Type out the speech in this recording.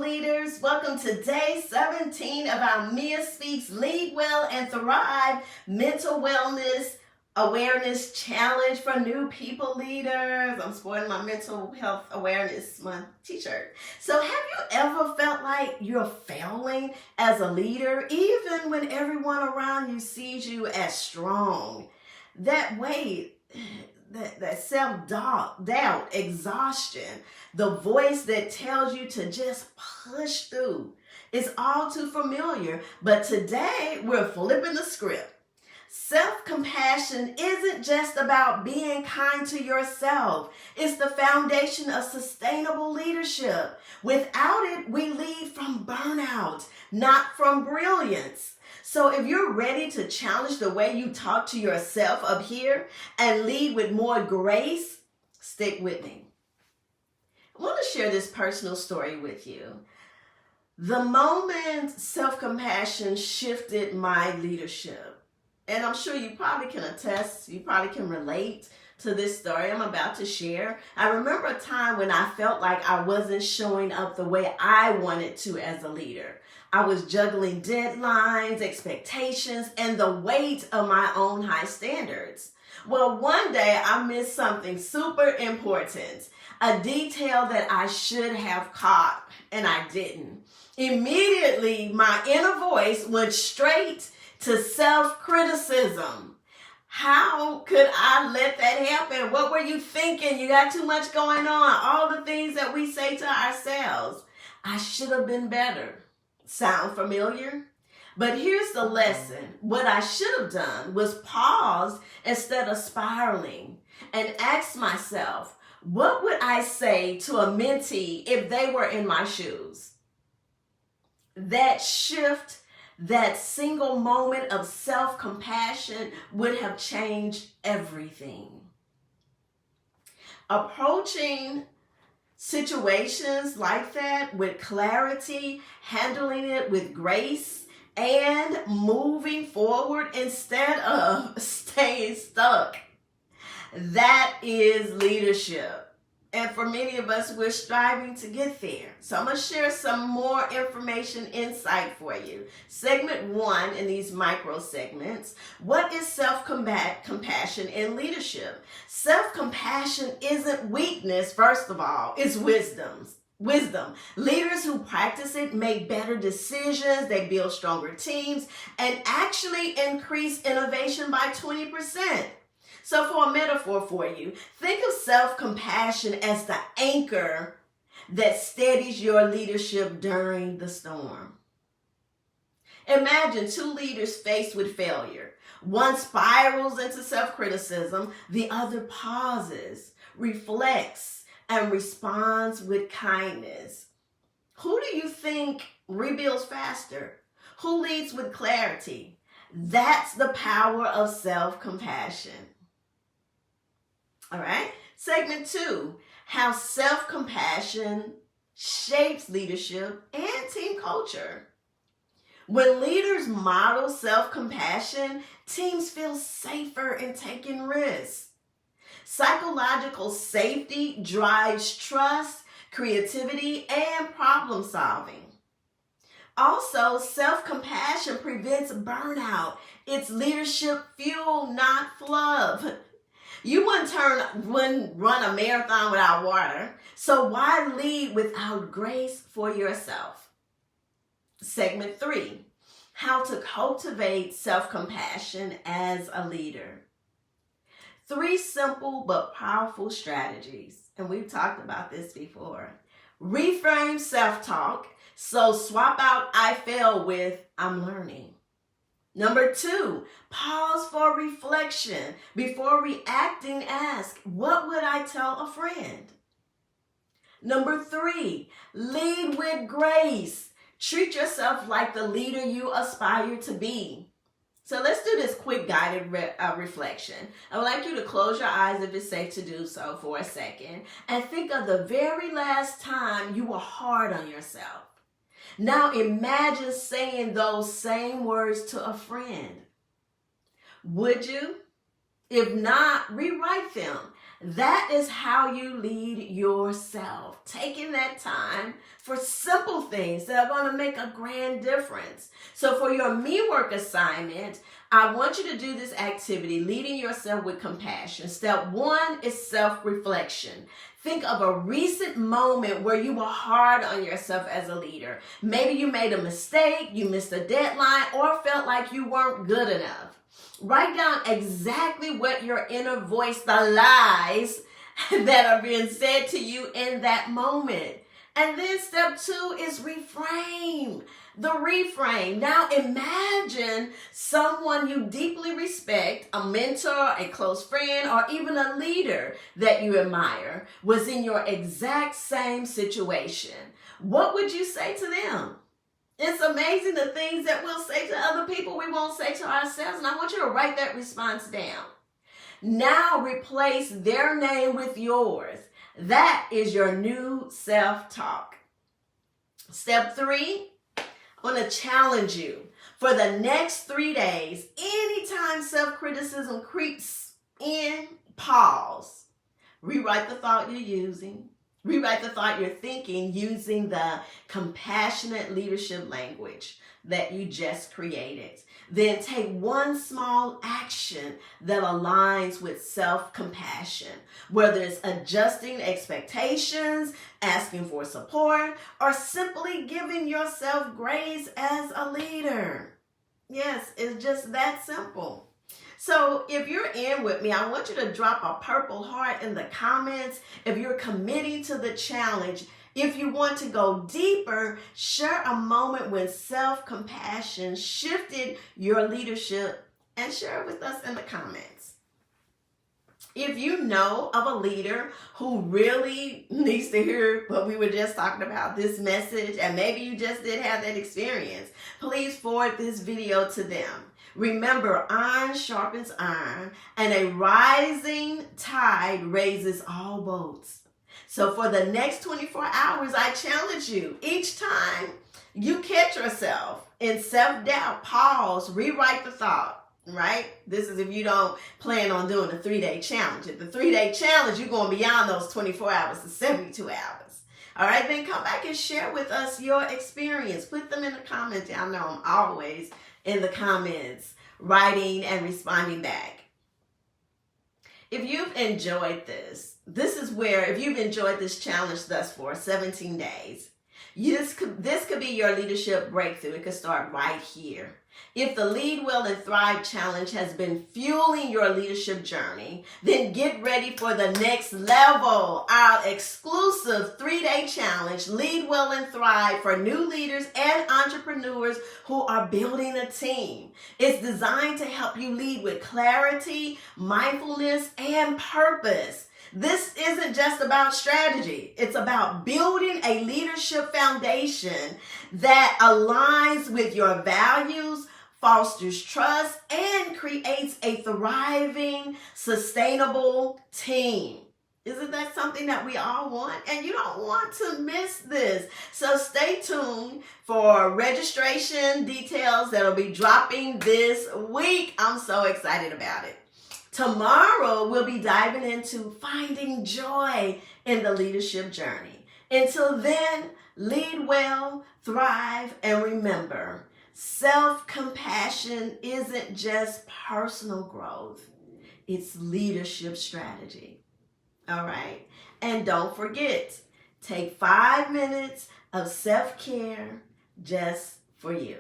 leaders. Welcome to day 17 of our Mia Speaks Lead Well and Thrive Mental Wellness Awareness Challenge for New People Leaders. I'm sporting my Mental Health Awareness Month t-shirt. So have you ever felt like you're failing as a leader, even when everyone around you sees you as strong? That weight, that self-doubt, exhaustion, the voice that tells you to just push through. It's all too familiar, but today we're flipping the script. Self-compassion isn't just about being kind to yourself. It's the foundation of sustainable leadership. Without it, we lead from burnout, not from brilliance. So if you're ready to challenge the way you talk to yourself up here and lead with more grace, stick with me. I want to share this personal story with you. The moment self-compassion shifted my leadership, and I'm sure you probably can attest, you probably can relate to this story I'm about to share. I remember a time when I felt like I wasn't showing up the way I wanted to as a leader. I was juggling deadlines, expectations, and the weight of my own high standards. Well, one day I missed something super important, a detail that I should have caught, and I didn't. Immediately, my inner voice went straight to self-criticism. How could I let that happen? What were you thinking? You got too much going on. All the things that we say to ourselves. I should have been better. Sound familiar? But here's the lesson. What I should have done was pause instead of spiraling and ask myself, what would I say to a mentee if they were in my shoes? That shift, that single moment of self-compassion would have changed everything. Approaching situations like that with clarity, handling it with grace, and moving forward instead of staying stuck. That is leadership. And for many of us, we're striving to get there. So I'm going to share some more information, insight for you. Segment 1 in these micro segments. What is self-compassion in leadership? Self-compassion isn't weakness, first of all. It's wisdom. Leaders who practice it make better decisions, they build stronger teams, and actually increase innovation by 20%. So for a metaphor for you, think of self-compassion as the anchor that steadies your leadership during the storm. Imagine two leaders faced with failure. One spirals into self-criticism, the other pauses, reflects, and responds with kindness. Who do you think rebuilds faster? Who leads with clarity? That's the power of self-compassion. All right. Segment 2, how self-compassion shapes leadership and team culture. When leaders model self-compassion, teams feel safer in taking risks. Psychological safety drives trust, creativity, and problem solving. Also, self-compassion prevents burnout. It's leadership fuel, not fluff. You wouldn't run a marathon without water. So why lead without grace for yourself? Segment 3, how to cultivate self-compassion as a leader. 3 simple but powerful strategies. And we've talked about this before. Reframe self-talk. So swap out I fail with I'm learning. Number 2, pause for reflection. Before reacting, ask, what would I tell a friend? Number 3, lead with grace. Treat yourself like the leader you aspire to be. So let's do this quick guided reflection. I would like you to close your eyes if it's safe to do so for a second and think of the very last time you were hard on yourself. Now imagine saying those same words to a friend. Would you? If not, rewrite them. That is how you lead yourself. Taking that time for simple things that are going to make a grand difference. So for your Mework assignment, I want you to do this activity, leading yourself with compassion. Step 1 is self-reflection. Think of a recent moment where you were hard on yourself as a leader. Maybe you made a mistake, you missed a deadline, or felt like you weren't good enough. Write down exactly what your inner voice, the lies that are being said to you in that moment. And then step 2 is reframe. The reframe. Now imagine someone you deeply respect, a mentor, a close friend, or even a leader that you admire was in your exact same situation. What would you say to them? It's amazing the things that we'll say to other people we won't say to ourselves. And I want you to write that response down. Now replace their name with yours. That is your new self-talk. Step 3, I want to challenge you. For the next 3 days, anytime self-criticism creeps in, pause. Rewrite the thought you're using. Rewrite the thought you're thinking using the compassionate leadership language that you just created. Then take one small action that aligns with self-compassion, whether it's adjusting expectations, asking for support, or simply giving yourself grace as a leader. Yes, it's just that simple. So if you're in with me, I want you to drop a purple heart in the comments if you're committing to the challenge. If you want to go deeper, share a moment when self-compassion shifted your leadership and share it with us in the comments. If you know of a leader who really needs to hear what we were just talking about, this message, and maybe you just did have that experience, please forward this video to them. Remember, iron sharpens iron, and a rising tide raises all boats. So for the next 24 hours, I challenge you. Each time you catch yourself in self-doubt, pause, rewrite the thought, right? This is if you don't plan on doing a 3-day challenge. If the 3-day challenge, you're going beyond those 24 hours to 72 hours. All right, then come back and share with us your experience. Put them in the comments. Y'all know I'm always in the comments, writing and responding back. If you've enjoyed this is where, if you've enjoyed this challenge thus far, 17 days, this could be your leadership breakthrough. It could start right here. If the Lead Well and Thrive Challenge has been fueling your leadership journey, then get ready for the next level, our exclusive 3-day challenge, Lead Well and Thrive, for new leaders and entrepreneurs who are building a team. It's designed to help you lead with clarity, mindfulness, and purpose. This isn't just about strategy. It's about building a leadership foundation that aligns with your values, fosters trust, and creates a thriving, sustainable team. Isn't that something that we all want? And you don't want to miss this. So stay tuned for registration details that'll be dropping this week. I'm so excited about it. Tomorrow, we'll be diving into finding joy in the leadership journey. Until then, lead well, thrive, and remember, self-compassion isn't just personal growth. It's leadership strategy. All right? And don't forget, take 5 minutes of self-care just for you.